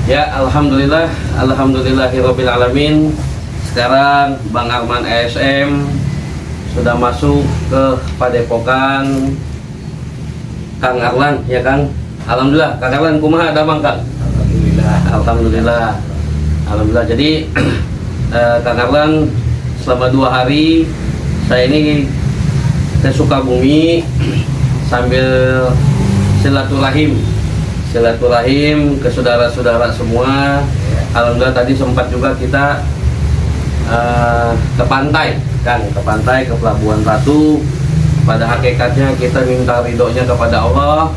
Ya, alhamdulillah, alhamdulillahirabbil alamin. Sekarang Bang Arman ASM sudah masuk ke Padepokan Kang Arlan, ya Kang. Alhamdulillah, Kang Arlan kumaha ada Bang Kang? Alhamdulillah. Alhamdulillah. Jadi Kang Arlan selama 2 hari saya ini ke Sukabumi sambil silaturahim ke saudara-saudara semua. Alhamdulillah tadi sempat juga kita ke pantai, kan, ke pantai, ke Pelabuhan Ratu. Pada hakikatnya kita minta ridhonya kepada Allah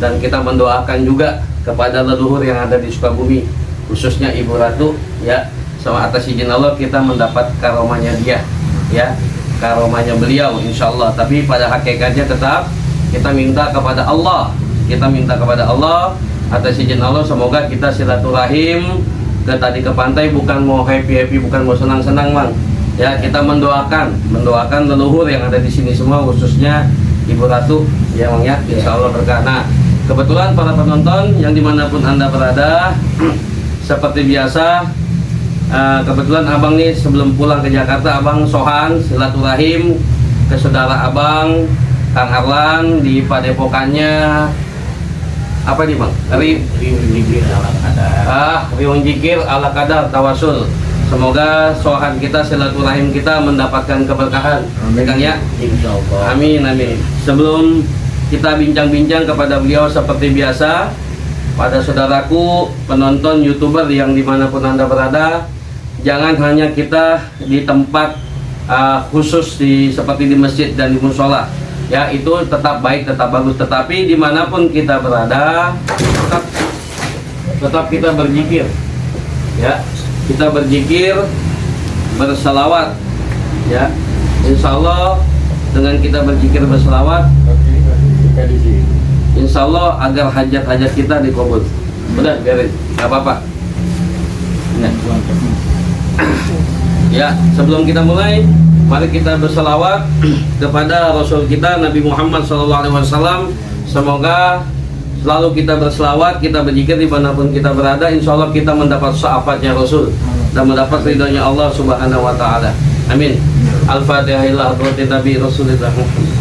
dan kita mendoakan juga kepada leluhur yang ada di Sukabumi, khususnya Ibu Ratu, ya. Sama atas izin Allah kita mendapat karomahnya dia, ya, karomahnya beliau insyaallah. Tapi pada hakikatnya tetap kita minta kepada Allah. Kita minta kepada Allah atas izin Allah, semoga kita silaturahim ke pantai bukan mau happy, bukan mau senang-senang, Bang. Ya, kita mendoakan leluhur yang ada di sini semua, khususnya Ibu Ratu, ya Bang ya. Insyaallah berkah. Nah, kebetulan para penonton yang dimanapun Anda berada, seperti biasa, kebetulan Abang nih sebelum pulang ke Jakarta, Abang sohan silaturahim ke saudara Abang Kang Arlan di padepokannya apa nih Bang? Riung Jikir ala kadar. Riung Jikir ala kadar tawasul. Semoga sohan kita, silaturahim kita mendapatkan keberkahan. Ya Kang ya? Insyaallah. Amin, amin. Sebelum kita bincang-bincang kepada beliau seperti biasa, pada saudaraku penonton YouTuber yang dimanapun Anda berada, jangan hanya kita di tempat khusus seperti di masjid dan di musola. Ya, itu tetap baik, tetap bagus, tetapi dimanapun kita berada tetap kita berzikir, ya, kita berzikir, berselawat, ya. Insya Allah dengan kita berzikir, berselawat, insya Allah agar hajat-hajat kita dikabul. Udah biarin, nggak apa-apa. Nah. Ya, sebelum kita mulai, mari kita berselawat kepada Rasul kita Nabi Muhammad SAW. Semoga selalu kita berselawat, kita berzikir dimanapun kita berada. Insya Allah kita mendapat syafaatnya Rasul dan mendapat ridhonya Allah Subhanahu Wa Taala. Amin. Al-Fatihah ila hadratin Nabi Rasulullah Muhammad.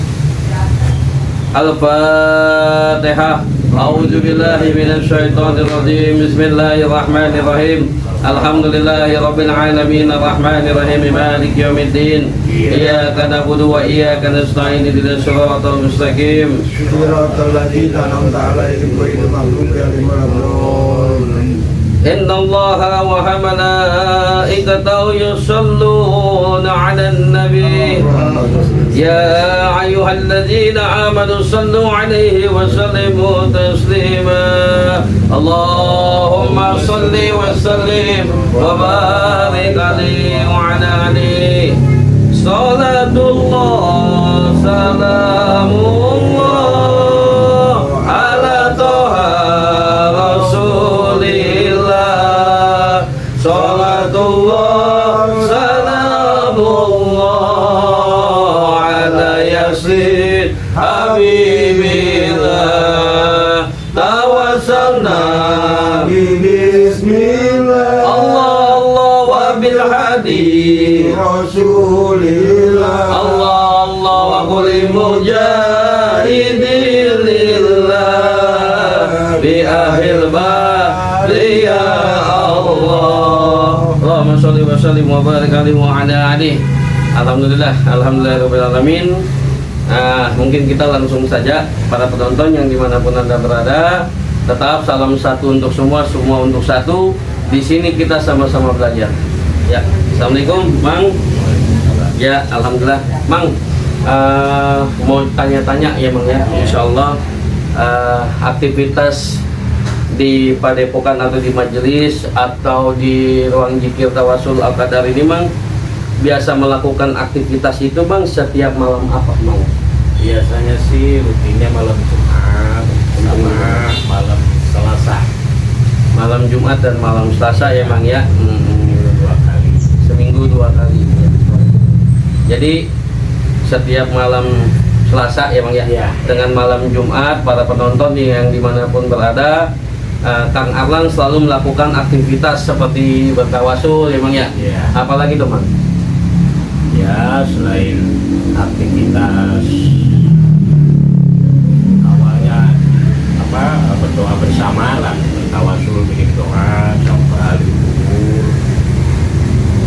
Al-Fatihah. A'udzu billahi minasy syaithanir rajim. Bismillahirrahmanirrahim. Alhamdulillahirabbil alamin arrahmanir rahim maliki yaumiddin. Iyyaka na'budu wa iyyaka nasta'in ihdinas siratal mustaqim. Shiratal ladzina an'amta 'alaihim ghairil maghdubi 'alaihim waladdallin. Innallaha wa malaikatahu yusholluna 'alan nabi. Ya ayyuhalladzina amanu shallu 'alaihi wa sallimu taslima. Allahumma shalli wa sallim wa barik 'alaihi wa 'ala alihi. Salatullah salamullah ala toha rasulillah. Salatullah salamullah ala yasin habibillah. Tawassalna Bismillah Allah wa bil hadi Rasulillah Allah wa kulli mujahidin lillah bi ahil bari ya Allah. Allahumma sholli wa sallim wa barik alaihi wa ala alihi. Alhamdulillah, alhamdulillahirabbil alamin. Mungkin kita langsung saja para penonton yang dimanapun Anda berada, tetap salam satu untuk semua, semua untuk satu. Di sini kita sama-sama belajar. Ya, assalamualaikum, Bang. Ya, alhamdulillah, Bang. Mau tanya-tanya ya, Bang ya. Insya Allah aktivitas di padepokan atau di majelis atau di ruang zikir tawasul al-qadar ini, Bang, biasa melakukan aktivitas itu, Bang, setiap malam apa, Bang? Biasanya sih rutinnya malam Jumat sama malam Selasa. Malam Jumat dan malam Selasa ya, Bang ya. Seminggu 2 kali. Ya. Jadi setiap malam Selasa ya, Bang ya. Ya. Dengan malam Jumat para penonton yang dimanapun berada Kang Arlan selalu melakukan aktivitas seperti bertawasul emang ya. Iya. Apalagi tuh, Mang? Ya, selain aktivitas awalnya berdoa bersama lah, tawasul bikin doa sampai ahli kubur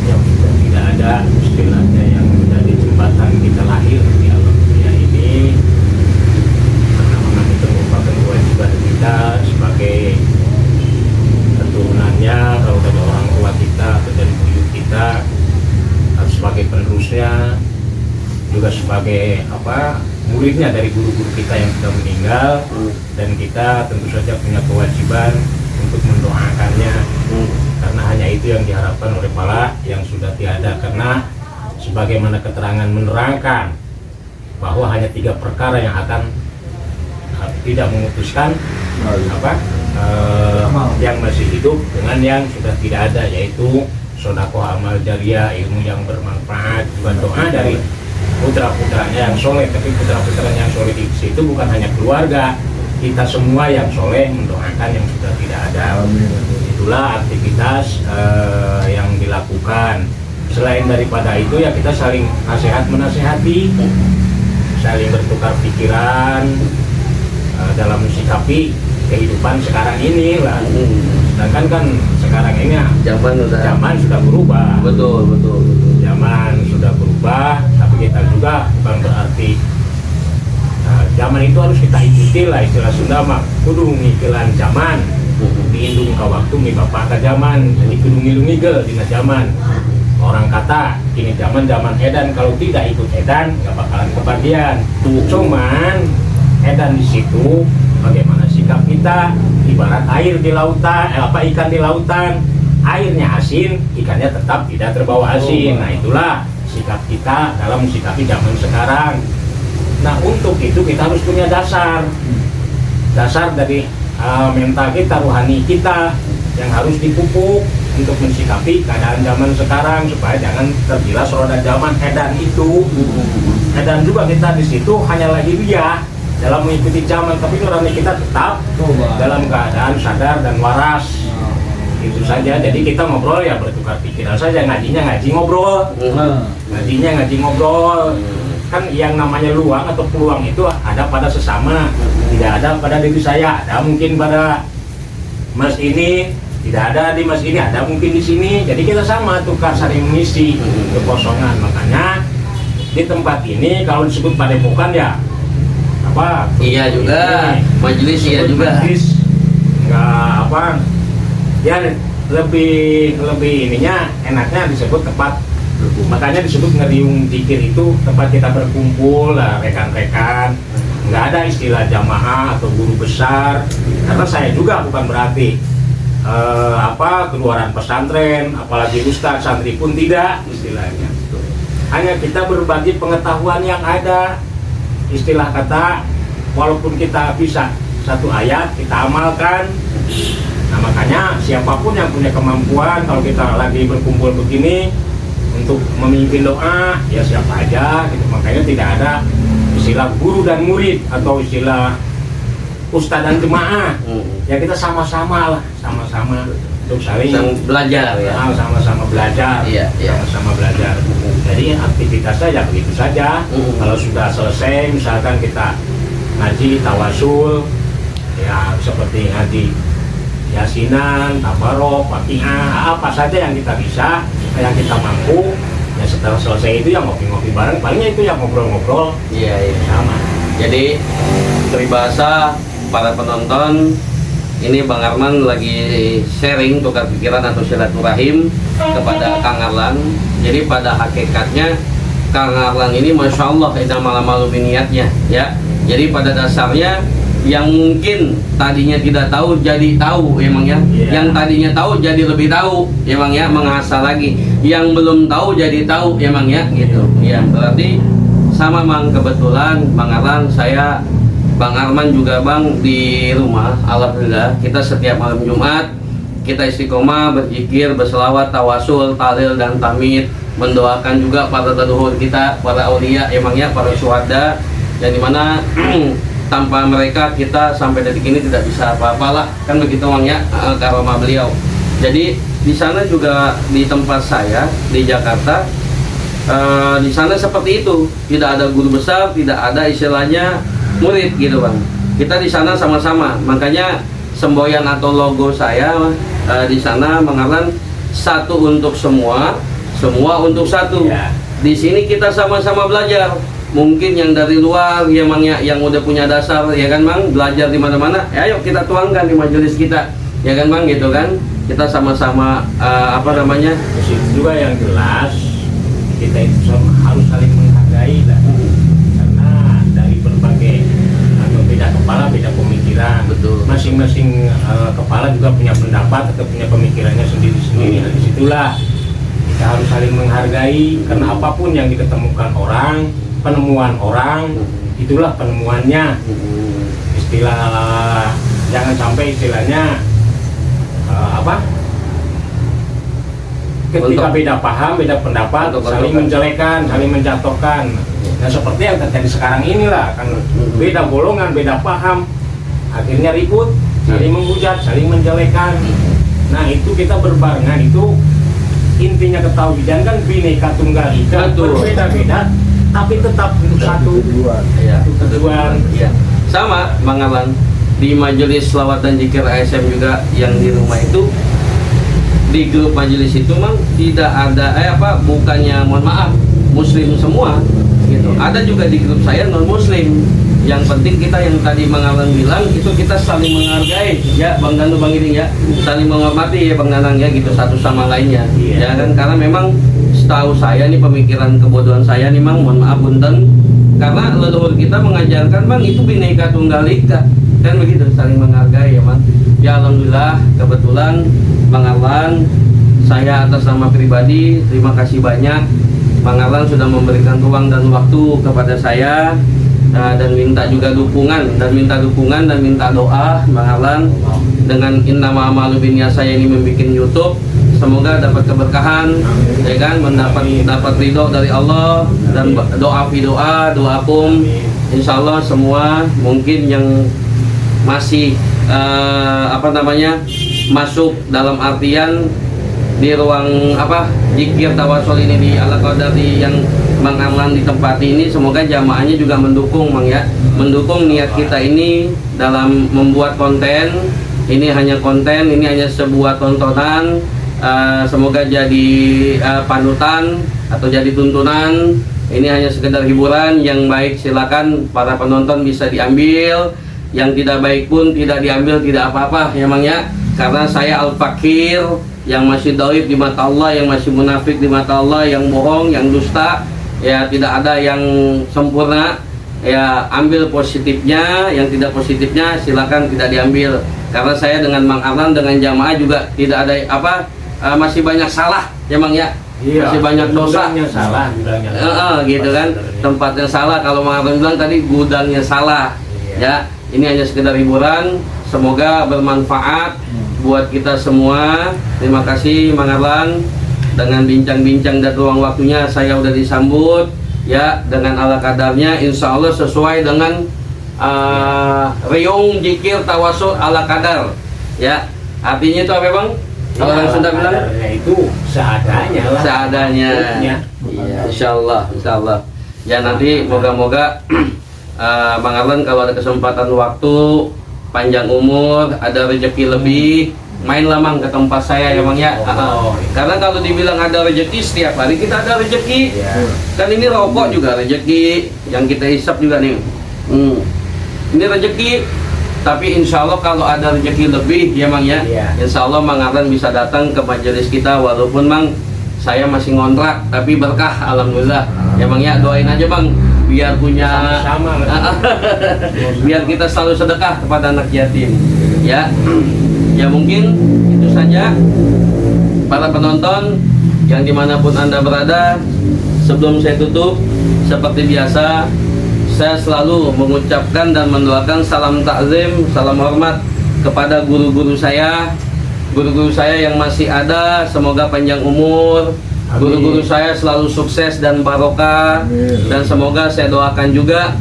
yang sudah tidak ada istilahnya yang menjadi jembatan kita lahir di alam dunia ini, karena memang itu merupakan kewajiban kita sebagai keturunannya, kalau dari orang tua kita atau dari buyut kita, harus sebagai penerusnya, juga sebagai muridnya dari guru-guru kita yang sudah meninggal, dan kita tentu saja punya kewajiban untuk mendoakannya, karena hanya itu yang diharapkan oleh para yang sudah tiada. Karena sebagaimana keterangan menerangkan bahwa hanya 3 perkara yang akan tidak memutuskan yang masih hidup dengan yang sudah tidak ada, yaitu sedekah amal jariah, ilmu yang bermanfaat, juga doa dari putra-putranya yang soleh. Tapi putra-putranya yang soleh di situ bukan hanya keluarga, kita semua yang soleh mendoakan yang sudah tidak ada. Itulah aktivitas yang dilakukan. Selain daripada itu ya kita saling nasihat menasehati, saling bertukar pikiran dalam mensikapi kehidupan sekarang ini lah. Sedangkan kan sekarang ini zaman sudah berubah. Betul. Zaman sudah berubah, tapi kita juga bukan berarti zaman itu harus kita ikuti lah, istilah Sunda mah kudu ngikilan zaman, diindung ke waktu mi bapak ke zaman, jadi kudu ngilung-ngigel dina zaman. Orang kata ini zaman edan, kalau tidak ikut edan nggak bakalan kebagian. Cuman edan di situ bagaimana sikap kita, ibarat air di lautan, ikan di lautan, airnya asin, ikannya tetap tidak terbawa asin. Nah itulah sikap kita dalam mensikapi zaman sekarang. Nah untuk itu kita harus punya dasar dari mental kita, rohani kita yang harus dipupuk untuk mensikapi keadaan zaman sekarang, supaya jangan tergilas roda zaman edan itu. Edan juga kita di situ hanya lagi dia dalam mengikuti zaman, tapi nurani kita tetap dalam keadaan sadar dan waras. Itu saja. Jadi kita ngobrol ya bertukar pikiran saja, ngaji ngobrol. Kan yang namanya luang atau peluang itu ada pada sesama, tidak ada pada diri saya. Ada mungkin pada Mas ini, tidak ada di Mas ini, ada mungkin di sini. Jadi kita sama tukar saling mengisi kekosongan. Makanya di tempat ini kalau disebut padepokan ya iya juga, majelis iya juga. Majelis nggak ya lebih ininya enaknya disebut tempat. Makanya disebut ngeriung zikir itu tempat kita berkumpul lah, rekan-rekan. Nggak ada istilah jamaah atau guru besar, karena saya juga bukan berarti keluaran pesantren, apalagi ustaz, santri pun tidak istilahnya. Hanya kita berbagi pengetahuan yang ada. Istilah kata, walaupun kita bisa satu ayat kita amalkan. Nah makanya siapapun yang punya kemampuan, kalau kita lagi berkumpul begini untuk memimpin doa, ya siapa aja gitu. Makanya tidak ada istilah guru dan murid atau istilah ustadz dan jemaah. Ya kita sama-sama lah, sama-sama untuk saling belajar ya. Sama-sama belajar. Iya. Sama-sama belajar. Jadi aktivitasnya ya begitu saja. Kalau sudah selesai, misalkan kita ngaji tawasul, ya seperti ngaji yasinan, tabarok, fatihah, apa saja yang kita bisa, yang kita mampu. Ya setelah selesai itu ya ngopi-ngopi bareng, palingnya itu ya ngobrol-ngobrol. Iya. Sama. Jadi peribahasa para penonton, ini Bang Arman lagi sharing tukar pikiran atau silaturahim kepada Kang Arlan. Jadi pada hakikatnya Kang Arlan ini Masya Allah malam niatnya ya. Jadi pada dasarnya yang mungkin tadinya tidak tahu jadi tahu emang ya. Yang tadinya tahu jadi lebih tahu emang ya, mengasah lagi. Yang belum tahu jadi tahu emang ya gitu. Ya berarti sama Bang, kebetulan Bang Arlan, saya Bang Arman juga Bang di rumah, alhamdulillah kita setiap malam Jumat kita istiqomah berzikir, berselawat, tawasul, tahlil dan tahmid, mendoakan juga para leluhur kita, para aulia emangnya, para syuhada, yang dimana tanpa mereka kita sampai detik ini tidak bisa apa-apalah, kan begitu Mang ya, karomah beliau. Jadi di sana juga di tempat saya di Jakarta, di sana seperti itu, tidak ada guru besar, tidak ada istilahnya murid gitu Bang. Kita di sana sama-sama, makanya semboyan atau logo saya di sana mengalan satu untuk semua, semua untuk satu. Ya. Di sini kita sama-sama belajar. Mungkin yang dari luar ya Mang ya, yang udah punya dasar ya kan Mang, belajar di mana-mana. Ya, ayo kita tuangkan di majelis kita. Ya kan Mang gitu kan. Kita sama-sama apa namanya? Terus itu juga yang jelas kita itu harus saling menghargai lah. Karena dari berbagai atau beda kepala beda pemikiran. Betul. Masing-masing kepala juga punya pendapat atau punya pemikirannya sendiri-sendiri. Nah, disitulah kita harus saling menghargai, karena apapun yang diketemukan orang, penemuan orang, itulah penemuannya. Istilah jangan sampai istilahnya ketika beda paham, beda pendapat, saling menjelekan, saling menjatuhkan. Nah, seperti yang terjadi sekarang inilah, kan beda golongan, beda paham, akhirnya ribut, saling menghujat, saling menjelekan. Nah, itu kita berbarengan, itu intinya ketauhidan kan Bhinneka Tunggal Ika, berbeda-beda tapi tetap untuk satu Ya, tujuan. ya. Sama Bang Alan, di majelis selawat dan zikir ASM juga yang di rumah itu, di grup majelis itu Mang tidak ada bukannya mohon maaf muslim semua gitu. Ada juga di grup saya non muslim. Yang penting kita yang tadi Bang Alan bilang itu kita saling menghargai ya Bang Danu, Bang Iding ya, saling menghormati ya Bang Nanang ya gitu, satu sama lainnya. Ya kan, karena memang setahu saya nih, pemikiran kebodohan saya nih Mang, mohon maaf punten, karena leluhur kita mengajarkan Bang itu Bhinneka Tunggal Ika, kan begitu, saling menghargai ya Mang. Ya alhamdulillah kebetulan Bang Alan, saya atas nama pribadi terima kasih banyak. Bang Alan sudah memberikan ruang dan waktu kepada saya, dan minta juga dukungan dan minta doa Bang Alan dengan innama a'malu binniyat saya ini membuat YouTube. Semoga dapat keberkahan, ya kan, dapat ridho dari Allah, dan doakum, insya Allah semua mungkin yang masih masuk dalam artian di ruang zikir tawasul ini di Ala Qadari yang Bang Arlan ditempati ini, semoga jamaahnya juga mendukung Mang ya, mendukung niat kita ini dalam membuat konten. Ini hanya konten, ini hanya sebuah tontonan. Semoga jadi panutan atau jadi tuntunan. Ini hanya sekedar hiburan. Yang baik silakan para penonton bisa diambil, yang tidak baik pun tidak diambil, tidak apa-apa ya Mang ya. Karena saya al-fakir, yang masih dhaif di mata Allah, yang masih munafik di mata Allah, yang bohong, yang dusta, ya tidak ada yang sempurna. Ya ambil positifnya, yang tidak positifnya silakan tidak diambil. Karena saya dengan Mang Arlan, dengan jamaah juga tidak ada masih banyak salah ya Mang ya. Iya, masih banyak dosa, salah, gitu kan, tempatnya salah. Kalau Mang Arlan bilang tadi gudangnya salah. Ya, ini hanya sekedar hiburan, semoga bermanfaat buat kita semua. Terima kasih Mang Arlan, dengan bincang-bincang dan ruang waktunya saya udah disambut ya dengan ala kadarnya, insya Allah sesuai dengan riung zikir tawasul ala kadar ya. Artinya itu apa Bang? Kalau orang Sunda bilang itu seadanya lah. Seadanya. Iya, insya Allah. Ya nanti moga-moga Bang Arlan kalau ada kesempatan waktu, panjang umur, ada rezeki lebih, mainlah Mang ke tempat saya ya Mang ya. Karena kalau dibilang ada rezeki, setiap hari kita ada rezeki. Kan ini rokok juga rezeki, yang kita hisap juga nih. Ini rezeki. Tapi insya Allah kalau ada rezeki lebih ya Mang ya, insya Allah Mang Arlan bisa datang ke majelis kita. Walaupun Mang saya masih ngontrak, tapi berkah alhamdulillah ya Mang ya. Doain aja Bang biar punya sama biar kita selalu sedekah kepada anak yatim ya. Ya mungkin itu saja para penonton yang dimanapun Anda berada. Sebelum saya tutup, seperti biasa saya selalu mengucapkan dan mendoakan salam takzim, salam hormat kepada guru-guru saya yang masih ada. Semoga panjang umur, guru-guru saya selalu sukses dan barokah. Dan semoga saya doakan juga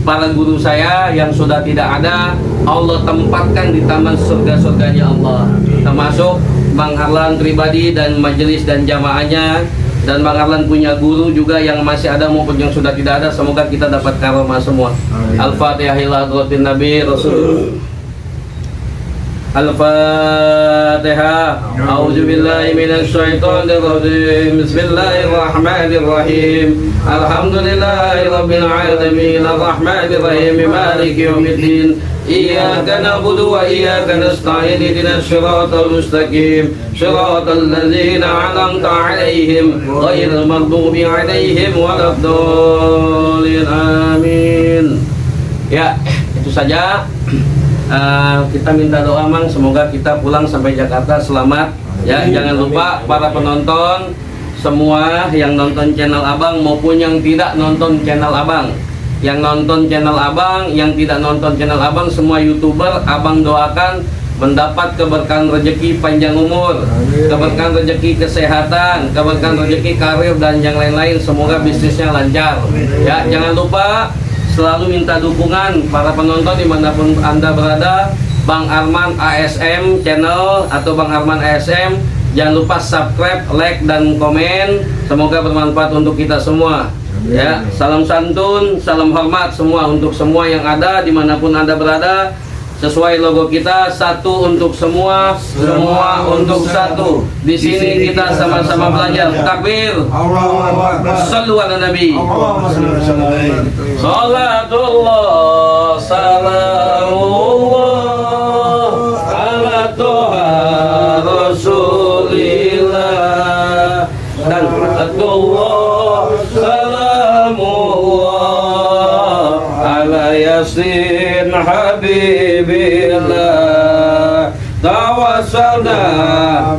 para guru saya yang sudah tidak ada, Allah tempatkan di taman surga-surganya Allah. Termasuk Bang Harlan pribadi dan majelis dan jamaahnya, dan Bang Harlan punya guru juga yang masih ada maupun yang sudah tidak ada. Semoga kita dapat karomah semua. Al-Fatihah ila hadratin Nabi Rasul. Al-Fatihah. A'udzubillahi minasyaitonir rajim. Bismillahirrahmanirrahim. Alhamdulillahirabbil alamin. Arrahmanir rahim. Maliki yaumiddin. Iyyaka na'budu wa iyyaka nasta'in. Ihdinas siratal mustaqim. Siratal ladzina an'amta 'alaihim ghairil maghdubi 'alaihim waladdallin. Amin. Ya, itu saja. Kita minta doa, Mang, semoga kita pulang sampai Jakarta selamat. Ya, jangan lupa para penonton semua yang nonton channel Abang maupun yang tidak nonton channel Abang. Yang nonton channel Abang, yang tidak nonton channel Abang, semua YouTuber Abang doakan mendapat keberkahan rezeki panjang umur, keberkahan rezeki kesehatan, keberkahan rezeki karir dan yang lain-lain. Semoga bisnisnya lancar. Ya, jangan lupa selalu minta dukungan para penonton dimanapun Anda berada. Bang Arman ASM channel atau Bang Arman ASM, jangan lupa subscribe, like, dan komen. Semoga bermanfaat untuk kita semua. Ya, salam santun, salam hormat semua untuk semua yang ada dimanapun Anda berada. Sesuai logo kita, satu untuk semua, semua untuk satu. Di sini kita sama-sama belajar. Takbir. Shallu ala Nabi. Salatullah, salamullah ala Toha Rasulillah. Dan salatullah, salamullah ala Yasin Habibillah. Tawassalna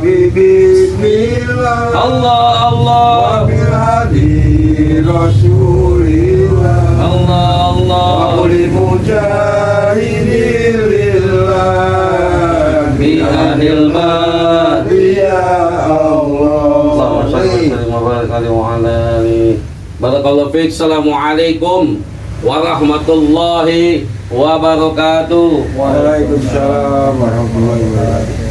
Bismillah Allah Allah Wabilhadi Rasulillah Allah Allah Waqul mujahidin lillah Bihadil mad Ya Allah Barakallahu fiik. Assalamualaikum warahmatullahi wabarakatuh. Waalaikumsalam warahmatullahi wabarakatuh.